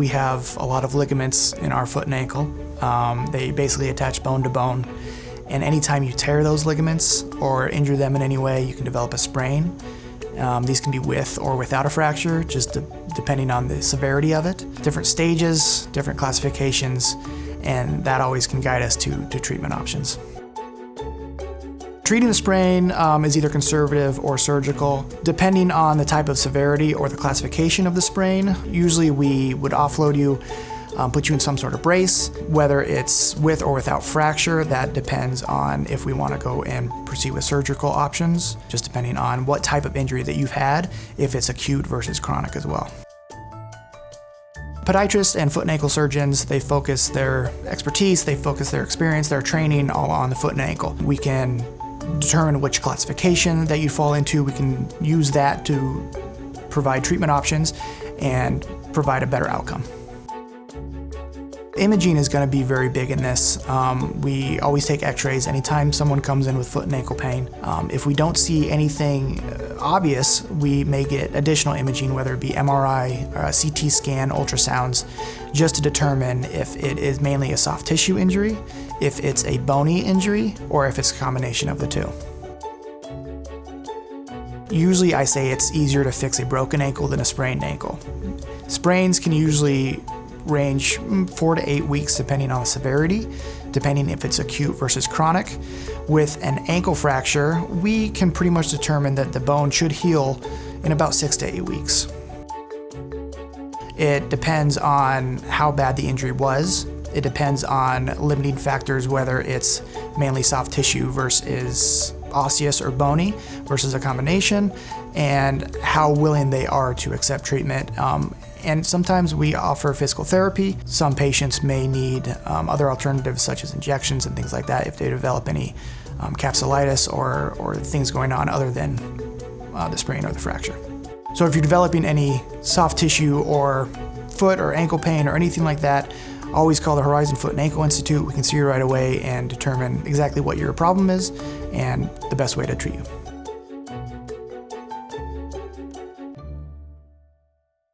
We have a lot of ligaments in our foot and ankle. They basically attach bone to bone. And anytime you tear those ligaments or injure them in any way, you can develop a sprain. These can be with or without a fracture, just depending on the severity of it. Different stages, different classifications, and that always can guide us to treatment options. Treating the sprain is either conservative or surgical. Depending on the type of severity or the classification of the sprain, usually we would offload you, put you in some sort of brace. Whether it's with or without fracture, that depends on if we want to go and proceed with surgical options, just depending on what type of injury that you've had, if it's acute versus chronic as well. Podiatrists and foot and ankle surgeons, they focus their expertise, they focus their experience, their training all on the foot and ankle. We can determine which classification that you fall into. We can use that to provide treatment options and provide a better outcome. Imaging is going to be very big in this. We always take x-rays anytime someone comes in with foot and ankle pain. If we don't see anything obvious, we may get additional imaging, whether it be MRI, or a CT scan, ultrasounds, just to determine if it is mainly a soft tissue injury, if it's a bony injury, or if it's a combination of the two. Usually I say it's easier to fix a broken ankle than a sprained ankle. Sprains can usually range 4 to 8 weeks depending on the severity, depending if it's acute versus chronic. With an ankle fracture, we can pretty much determine that the bone should heal in about 6 to 8 weeks. It depends on how bad the injury was. It depends on limiting factors, whether it's mainly soft tissue versus osseous or bony versus a combination, and how willing they are to accept treatment. And sometimes we offer physical therapy. Some patients may need other alternatives such as injections and things like that if they develop any capsulitis or things going on other than the sprain or the fracture. So if you're developing any soft tissue or foot or ankle pain or anything like that, always call the Horizon Foot and Ankle Institute. We can see you right away and determine exactly what your problem is and the best way to treat you.